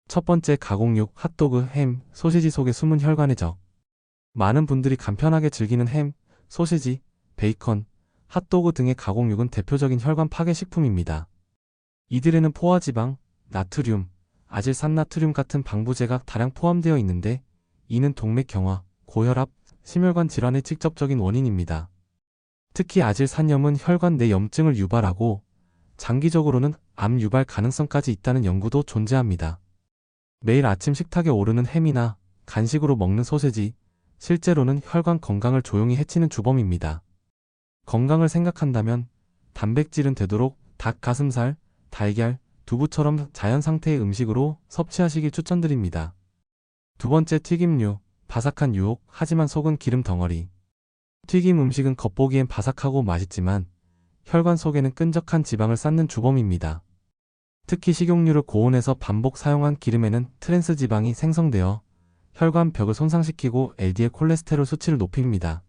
첫 번째, 가공육, 핫도그, 햄, 소시지 속에 숨은 혈관의 적. 많은 분들이 간편하게 즐기는 햄, 소시지, 베이컨, 핫도그 등의 가공육은 대표적인 혈관 파괴 식품입니다. 이들에는 포화지방, 나트륨, 아질산나트륨 같은 방부제가 다량 포함되어 있는데, 이는 동맥경화, 고혈압, 심혈관 질환의 직접적인 원인입니다. 특히 아질산염은 혈관 내 염증을 유발하고 장기적으로는 암 유발 가능성까지 있다는 연구도 존재합니다. 매일 아침 식탁에 오르는 햄이나 간식으로 먹는 소세지, 실제로는 혈관 건강을 조용히 해치는 주범입니다. 건강을 생각한다면 단백질은 되도록 닭 가슴살, 달걀, 두부처럼 자연 상태의 음식으로 섭취하시길 추천드립니다. 두 번째, 튀김류, 바삭한 유혹, 하지만 속은 기름 덩어리. 튀김 음식은 겉보기엔 바삭하고 맛있지만 혈관 속에는 끈적한 지방을 쌓는 주범입니다. 특히 식용유를 고온에서 반복 사용한 기름에는 트랜스 지방이 생성되어 혈관 벽을 손상시키고 LDL 콜레스테롤 수치를 높입니다.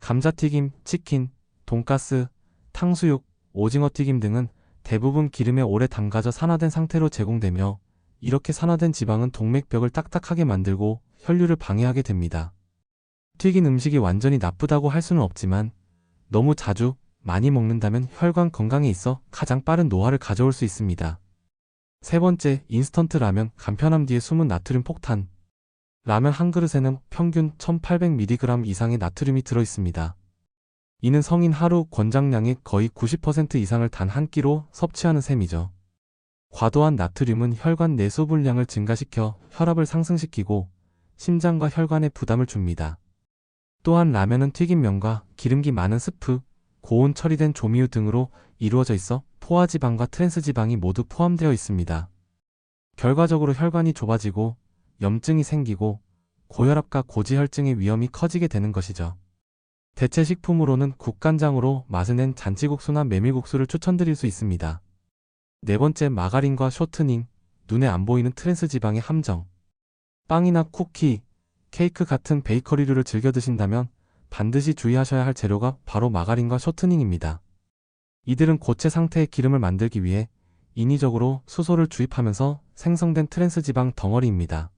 감자튀김, 치킨, 돈가스, 탕수육, 오징어 튀김 등은 대부분 기름에 오래 담가져 산화된 상태로 제공되며, 이렇게 산화된 지방은 동맥벽을 딱딱하게 만들고 혈류를 방해하게 됩니다. 튀긴 음식이 완전히 나쁘다고 할 수는 없지만 너무 자주 많이 먹는다면 혈관 건강에 있어 가장 빠른 노화를 가져올 수 있습니다. 세 번째, 인스턴트 라면, 간편함 뒤에 숨은 나트륨 폭탄. 라면 한 그릇에는 평균 1800mg 이상의 나트륨이 들어있습니다. 이는 성인 하루 권장량의 거의 90% 이상을 단 한 끼로 섭취하는 셈이죠. 과도한 나트륨은 혈관 내수 분량을 증가시켜 혈압을 상승시키고 심장과 혈관에 부담을 줍니다. 또한 라면은 튀긴 면과 기름기 많은 스프, 고온 처리된 조미유 등으로 이루어져 있어 포화지방과 트랜스지방이 모두 포함되어 있습니다. 결과적으로 혈관이 좁아지고 염증이 생기고 고혈압과 고지혈증의 위험이 커지게 되는 것이죠. 대체 식품으로는 국간장으로 맛을 낸 잔치국수나 메밀국수를 추천드릴 수 있습니다. 네 번째, 마가린과 쇼트닝, 눈에 안 보이는 트랜스지방의 함정. 빵이나 쿠키, 케이크 같은 베이커리류를 즐겨 드신다면 반드시 주의하셔야 할 재료가 바로 마가린과 쇼트닝입니다. 이들은 고체 상태의 기름을 만들기 위해 인위적으로 수소를 주입하면서 생성된 트랜스지방 덩어리입니다.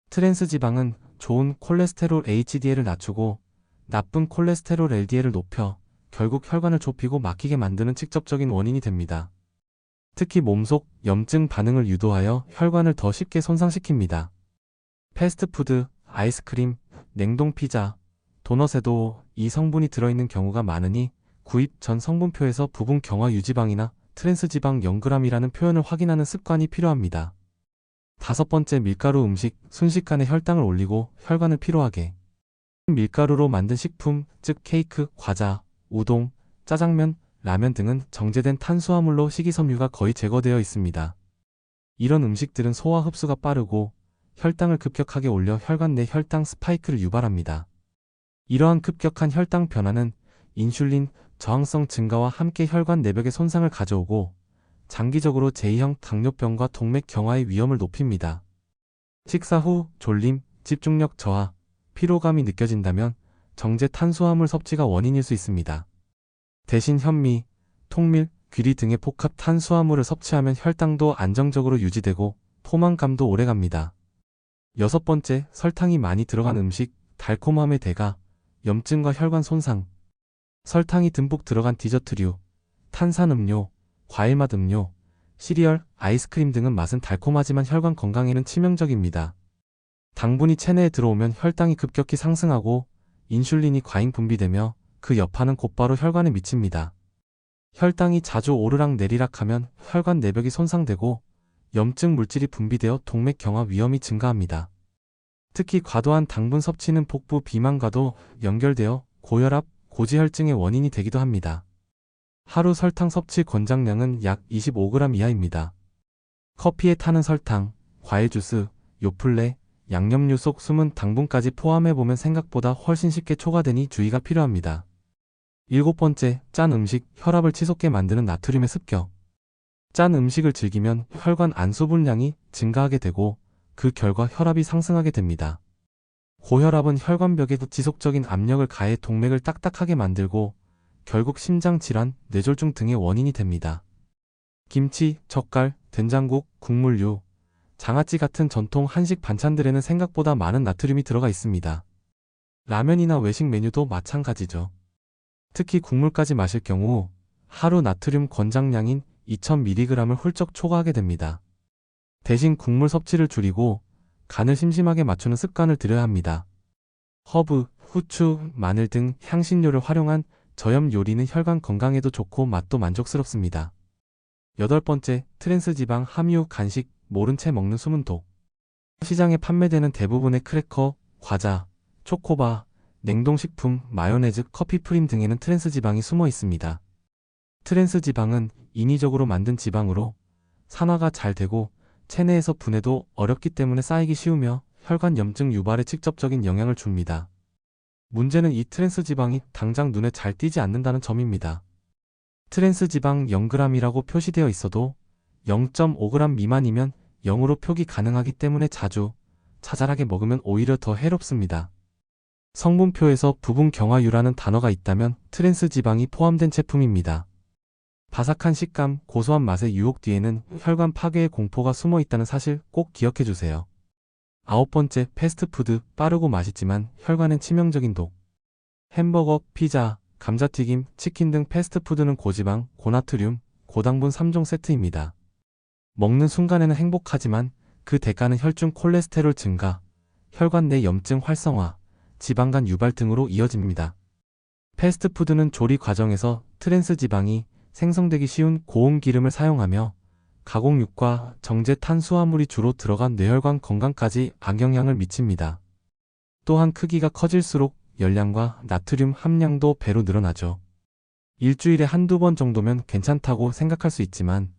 트랜스지방은 좋은 콜레스테롤 HDL을 낮추고 나쁜 콜레스테롤 LDL을 높여 결국 혈관을 좁히고 막히게 만드는 직접적인 원인이 됩니다. 특히 몸속 염증 반응을 유도하여 혈관을 더 쉽게 손상시킵니다. 패스트푸드, 아이스크림, 냉동 피자, 도넛에도 이 성분이 들어있는 경우가 많으니 구입 전 성분표에서 부분 경화 유지방이나 트랜스지방 0g이라는 표현을 확인하는 습관이 필요합니다. 다섯 번째, 밀가루 음식, 순식간에 혈당을 올리고 혈관을 피로하게. 밀가루로 만든 식품, 즉 케이크, 과자, 우동, 짜장면, 라면 등은 정제된 탄수화물로 식이섬유가 거의 제거되어 있습니다. 이런 음식들은 소화 흡수가 빠르고 혈당을 급격하게 올려 혈관 내 혈당 스파이크를 유발합니다. 이러한 급격한 혈당 변화는 인슐린 저항성 증가와 함께 혈관 내벽에 손상을 가져오고 장기적으로 제2형 당뇨병과 동맥경화의 위험을 높입니다. 식사 후 졸림, 집중력 저하, 피로감이 느껴진다면 정제 탄수화물 섭취가 원인일 수 있습니다. 대신 현미, 통밀, 귀리 등의 복합 탄수화물을 섭취하면 혈당도 안정적으로 유지되고 포만감도 오래갑니다. 여섯 번째, 설탕이 많이 들어간 음식, 달콤함의 대가, 염증과 혈관 손상. 설탕이 듬뿍 들어간 디저트류, 탄산음료, 과일맛 음료, 시리얼, 아이스크림 등은 맛은 달콤하지만 혈관 건강에는 치명적입니다. 당분이 체내에 들어오면 혈당이 급격히 상승하고 인슐린이 과잉 분비되며 그 여파는 곧바로 혈관에 미칩니다. 혈당이 자주 오르락 내리락하면 혈관 내벽이 손상되고 염증 물질이 분비되어 동맥경화 위험이 증가합니다. 특히 과도한 당분 섭취는 복부 비만과도 연결되어 고혈압, 고지혈증의 원인이 되기도 합니다. 하루 설탕 섭취 권장량은 약 25g 이하입니다. 커피에 타는 설탕, 과일 주스, 요플레, 양념류 속 숨은 당분까지 포함해보면 생각보다 훨씬 쉽게 초과되니 주의가 필요합니다. 일곱 번째, 짠 음식, 혈압을 치솟게 만드는 나트륨의 습격. 짠 음식을 즐기면 혈관 안수 분량이 증가하게 되고 그 결과 혈압이 상승하게 됩니다. 고혈압은 혈관벽에 지속적인 압력을 가해 동맥을 딱딱하게 만들고 결국 심장질환, 뇌졸중 등의 원인이 됩니다. 김치, 젓갈, 된장국, 국물류, 장아찌 같은 전통 한식 반찬들에는 생각보다 많은 나트륨이 들어가 있습니다. 라면이나 외식 메뉴도 마찬가지죠. 특히 국물까지 마실 경우 하루 나트륨 권장량인 2000mg을 훌쩍 초과하게 됩니다. 대신 국물 섭취를 줄이고 간을 심심하게 맞추는 습관을 들여야 합니다. 허브, 후추, 마늘 등 향신료를 활용한 저염 요리는 혈관 건강에도 좋고 맛도 만족스럽습니다. 8번째, 트랜스지방 함유 간식, 모른 채 먹는 숨은 독. 시장에 판매되는 대부분의 크래커, 과자, 초코바, 냉동식품, 마요네즈, 커피 프림 등에는 트랜스지방이 숨어 있습니다. 트랜스지방은 인위적으로 만든 지방으로 산화가 잘 되고 체내에서 분해도 어렵기 때문에 쌓이기 쉬우며 혈관 염증 유발에 직접적인 영향을 줍니다. 문제는 이 트랜스지방이 당장 눈에 잘 띄지 않는다는 점입니다. 트랜스지방 0g이라고 표시되어 있어도 0.5g 미만이면 0으로 표기 가능하기 때문에 자잘하게 먹으면 오히려 더 해롭습니다. 성분표에서 부분경화유라는 단어가 있다면 트랜스지방이 포함된 제품입니다. 바삭한 식감, 고소한 맛의 유혹 뒤에는 혈관 파괴의 공포가 숨어 있다는 사실 꼭 기억해 주세요. 9번째, 패스트푸드, 빠르고 맛있지만 혈관엔 치명적인 독. 햄버거, 피자, 감자튀김, 치킨 등 패스트푸드는 고지방, 고나트륨, 고당분 3종 세트입니다. 먹는 순간에는 행복하지만 그 대가는 혈중 콜레스테롤 증가, 혈관 내 염증 활성화, 지방간 유발 등으로 이어집니다. 패스트푸드는 조리 과정에서 트랜스지방이 생성되기 쉬운 고온 기름을 사용하며 가공육과 정제 탄수화물이 주로 들어간 뇌혈관 건강까지 악영향을 미칩니다. 또한 크기가 커질수록 열량과 나트륨 함량도 배로 늘어나죠. 일주일에 한두 번 정도면 괜찮다고 생각할 수 있지만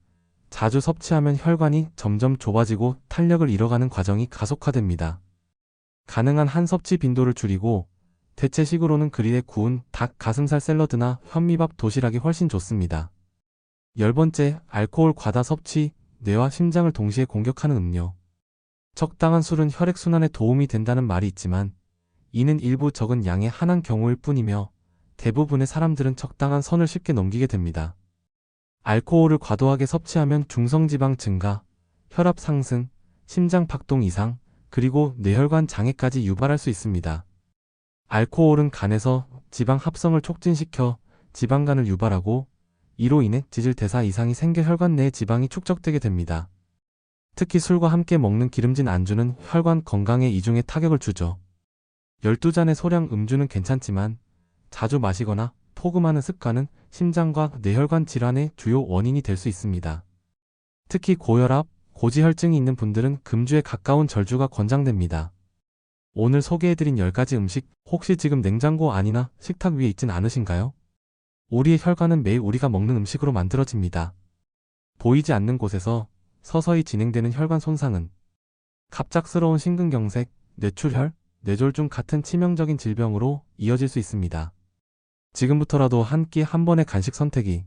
자주 섭취하면 혈관이 점점 좁아지고 탄력을 잃어가는 과정이 가속화됩니다. 가능한 한 섭취 빈도를 줄이고 대체식으로는 그릴에 구운 닭 가슴살 샐러드나 현미밥 도시락이 훨씬 좋습니다. 10번째, 알코올 과다 섭취, 뇌와 심장을 동시에 공격하는 음료. 적당한 술은 혈액순환에 도움이 된다는 말이 있지만 이는 일부 적은 양의 한한 경우일 뿐이며 대부분의 사람들은 적당한 선을 쉽게 넘기게 됩니다. 알코올을 과도하게 섭취하면 중성지방 증가, 혈압 상승, 심장 박동 이상, 그리고 뇌혈관 장애까지 유발할 수 있습니다. 알코올은 간에서 지방 합성을 촉진시켜 지방간을 유발하고 이로 인해 지질 대사 이상이 생겨 혈관 내에 지방이 축적되게 됩니다. 특히 술과 함께 먹는 기름진 안주는 혈관 건강에 이중의 타격을 주죠. 12잔의 소량 음주는 괜찮지만 자주 마시거나 포금하는 습관은 심장과 뇌혈관 질환의 주요 원인이 될 수 있습니다. 특히 고혈압, 고지혈증이 있는 분들은 금주에 가까운 절주가 권장됩니다. 오늘 소개해드린 10가지 음식 혹시 지금 냉장고 안이나 식탁 위에 있진 않으신가요? 우리의 혈관은 매일 우리가 먹는 음식으로 만들어집니다. 보이지 않는 곳에서 서서히 진행되는 혈관 손상은 갑작스러운 심근경색, 뇌출혈, 뇌졸중 같은 치명적인 질병으로 이어질 수 있습니다. 지금부터라도 한 끼 한 번의 간식 선택이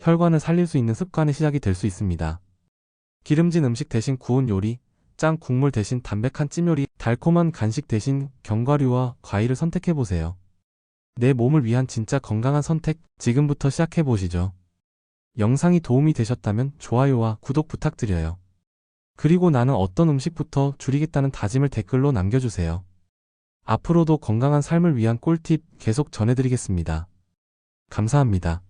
혈관을 살릴 수 있는 습관의 시작이 될 수 있습니다. 기름진 음식 대신 구운 요리, 짠 국물 대신 담백한 찜요리, 달콤한 간식 대신 견과류와 과일을 선택해보세요. 내 몸을 위한 진짜 건강한 선택, 지금부터 시작해보시죠. 영상이 도움이 되셨다면 좋아요와 구독 부탁드려요. 그리고 나는 어떤 음식부터 줄이겠다는 다짐을 댓글로 남겨주세요. 앞으로도 건강한 삶을 위한 꿀팁 계속 전해드리겠습니다. 감사합니다.